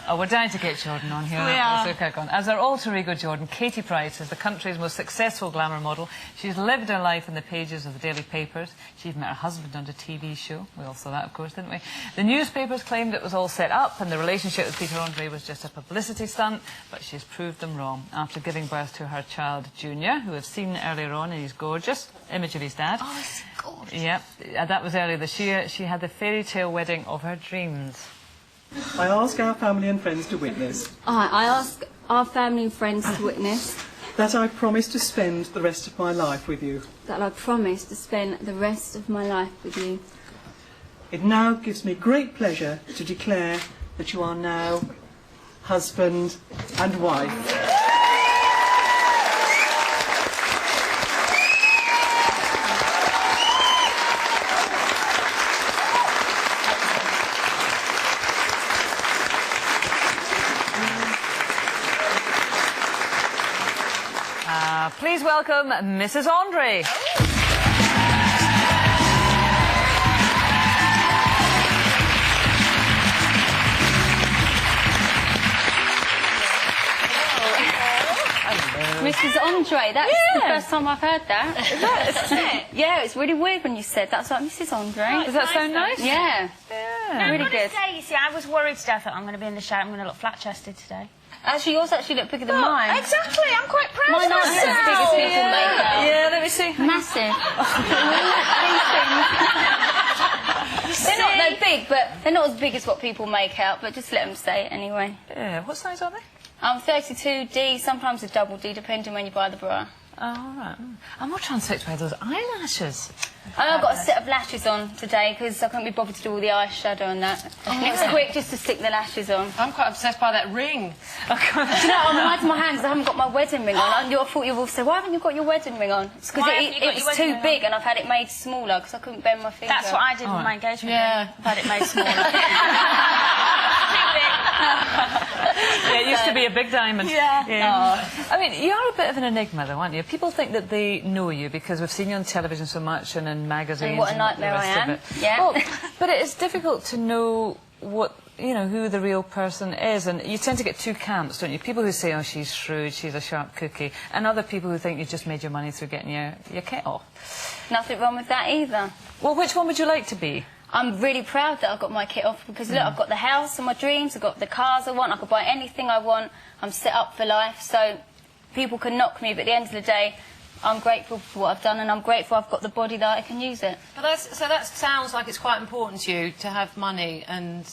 Oh, we're dying to get Jordan on here. We are. As our alter ego Jordan, Katie Price is the country's most successful glamour model. She's lived her life in the pages of the daily papers. She even met her husband on a TV show. We all saw that, of course, didn't we? The newspapers claimed it was all set up and the relationship with Peter Andre was just a publicity stunt, but she's proved them wrong. After giving birth to her child, Junior, who we've seen earlier on, and he's gorgeous. Image of his dad. Oh, it's gorgeous. Yep, that was earlier this year. She had the fairy tale wedding of her dreams. I ask our family and friends to witness I ask our family and friends to witness that I promise to spend the rest of my life with you. that I promise to spend the rest of my life with you. It now gives me great pleasure to declare that you are now husband and wife. Please welcome Mrs. Andre. Mrs. Andre, that's the first time I've heard that. Is it? Yeah, it's really weird when you said that. It's like, Mrs. Andre. Does that sound nice? Yeah. Now, Really I've got good. to say, you see, I was worried to death that I'm going to be in the shower. I'm going to look flat-chested today. Actually, yours actually look bigger than mine. Exactly, I'm quite proud Mine of aren't as big as people myself. make out. Yeah, let me see. Massive. They're big, but they're not as big as what people make out, but just let them say it anyway. Yeah, what size are they? I'm 32D, sometimes a double D, depending when you buy the bra. Oh, all right. I'm more transfixed by those eyelashes. I've got a set of lashes on today because I couldn't be bothered to do all the eyeshadow and that. And it was quick just to stick the lashes on. I'm quite obsessed by that ring. Do you know, I'm wiping my hands because I haven't got my wedding ring on. I thought you would all say, why haven't you got your wedding ring on? It's because it was too big and I've had it made smaller because I couldn't bend my finger. That's what I did with my engagement Yeah. ring. I've had it made smaller. Yeah, it used to be a big diamond. Yeah. I mean, you're a bit of an enigma, though, aren't you? People think that they know you because we've seen you on television so much and in magazines. And what a nightmare I am. Yeah. Well, but it's difficult to know what, you know, who the real person is, and you tend to get two camps, don't you? People who say, oh, she's shrewd, she's a sharp cookie, and other people who think you just made your money through getting your kit off. Nothing wrong with that either. Well, which one would you like to be? I'm really proud that I got my kit off because, look, I've got the house of my dreams, I've got the cars I want, I could buy anything I want, I'm set up for life, so people can knock me, but at the end of the day, I'm grateful for what I've done and I'm grateful I've got the body that I can use it. But so that sounds like it's quite important to you to have money and,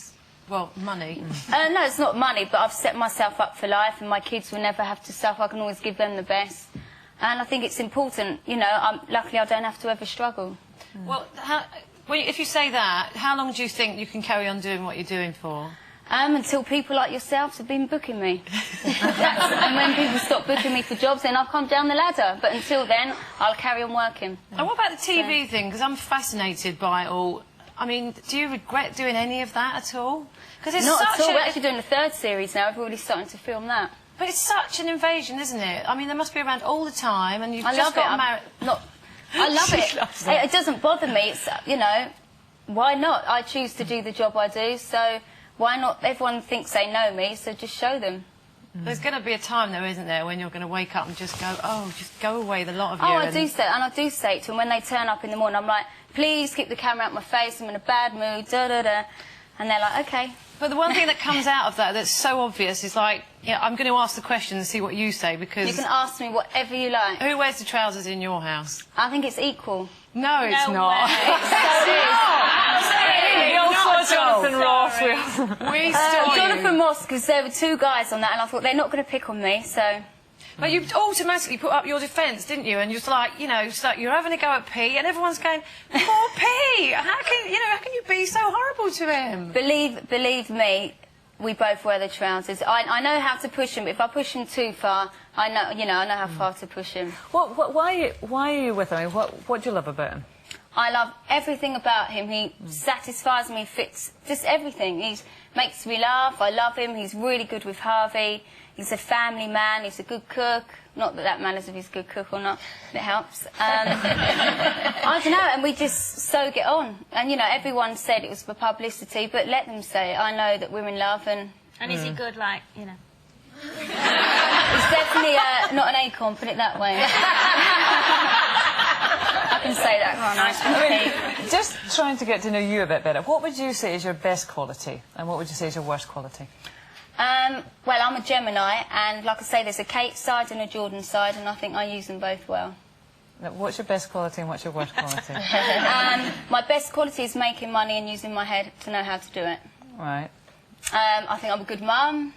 well, money. No, it's not money, but I've set myself up for life and my kids will never have to suffer, I can always give them the best. And I think it's important, you know, luckily I don't have to ever struggle. Well, if you say that, how long do you think you can carry on doing what you're doing for? Until people like yourselves have been booking me. And when people stop booking me for jobs, then I'll come down the ladder. But until then, I'll carry on working. And what about the TV thing? Because I'm fascinated by it all. I mean, do you regret doing any of that at all? Because it's Not such at all. We're actually doing the third series now. We're already starting to film that. But it's such an invasion, isn't it? I mean, they must be around all the time, and you've I just love got it. married. I love She it. loves it. It doesn't bother me. It's, you know, why not? I choose to do the job I do, so why not? Everyone thinks they know me, so just show them. There's going to be a time, though, isn't there, when you're going to wake up and just go, oh, just go away, the lot of you. Oh, I do say it, and I do say it to them when they turn up in the morning. I'm like, please keep the camera out my face, I'm in a bad mood, da-da-da. And they're like, OK. But the one thing that comes out of that that's so obvious is like, yeah, I'm going to ask the question and see what you say, because... You can ask me whatever you like. Who wears the trousers in your house? I think it's equal. No, it's No not. way. We all saw Jonathan Ross. We saw Jonathan Ross, because there were two guys on that, and I thought they're not going to pick on me, so... But you automatically put up your defence, didn't you? And you're like, you know, it's like you're having a go at P, and everyone's going, poor P! How can you be so horrible to him? Believe me, we both wear the trousers. I know how to push him, but if I push him too far, I know how far to push him. Why are you with him? What do you love about him? I love everything about him. He satisfies me, fits just everything. He makes me laugh. I love him. He's really good with Harvey. He's a family man. He's a good cook. Not that that matters if he's a good cook or not. It helps. I don't know, and we just so get on. And, you know, everyone said it was for publicity, but let them say it. I know that we're in love, and And is he good, like, you know? He's definitely not an acorn, put it that way. I can say that, can't I? Just trying to get to know you a bit better, what would you say is your best quality and what would you say is your worst quality? Well, I'm a Gemini, and like I say, there's a Kate side and a Jordan side, and I think I use them both well. Now, what's your best quality and what's your worst quality? My best quality is making money and using my head to know how to do it. Right. I think I'm a good mum.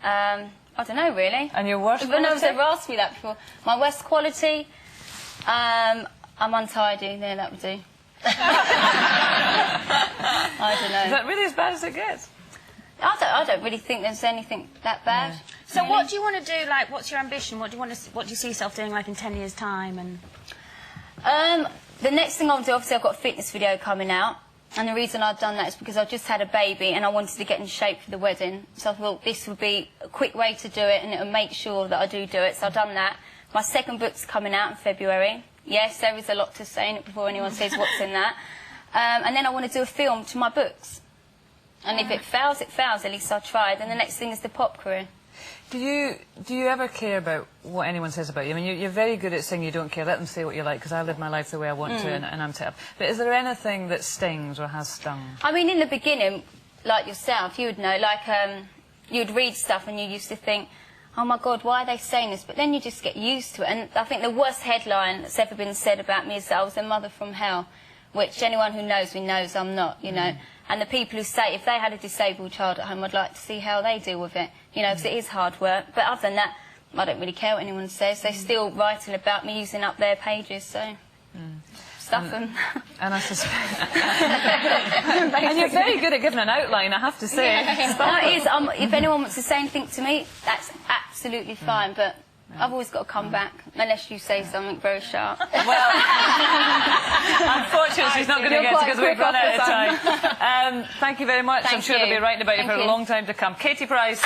I don't know, really. And your worst quality? No one's ever asked me that before. My worst quality? I'm untidy. There, that would do. I don't know. Is that really as bad as it gets? I don't really think there's anything that bad. Yeah. So what do you want to do, like, what's your ambition? What do you see yourself doing, like, in 10 years' time? And the next thing I want to do, obviously I've got a fitness video coming out, and the reason I've done that is because I just had a baby and I wanted to get in shape for the wedding. So I thought this would be a quick way to do it, and it would make sure that I do it. So I've done that. My second book's coming out in February. Yes, there is a lot to say in it before anyone says what's in that. And then I want to do a film to my books. And if it fails, it fails. At least I tried. And the next thing is the pop career. Do you ever care about what anyone says about you? I mean, you're very good at saying you don't care. Let them say what you like, because I live my life the way I want to, and I'm set up. But is there anything that stings or has stung? I mean, in the beginning, like yourself, you would know, like, you'd read stuff and you used to think, oh my God, why are they saying this? But then you just get used to it. And I think the worst headline that's ever been said about me is that I was a mother from hell, which anyone who knows me knows I'm not, you know. And the people who say, if they had a disabled child at home, I'd like to see how they deal with it, you know, because it is hard work. But other than that, I don't really care what anyone says. They're still writing about me, using up their pages, so stuff them. And I suspect... and you're very good at giving an outline, I have to say. No, it is. If anyone wants to say anything to me, that's absolutely fine, but I've always got to come back, unless you say something very sharp. Well, unfortunately, she's not going to get to because we've run out of time. Thank you very much. I'm sure they'll be writing about you for a long time to come. Katie Price.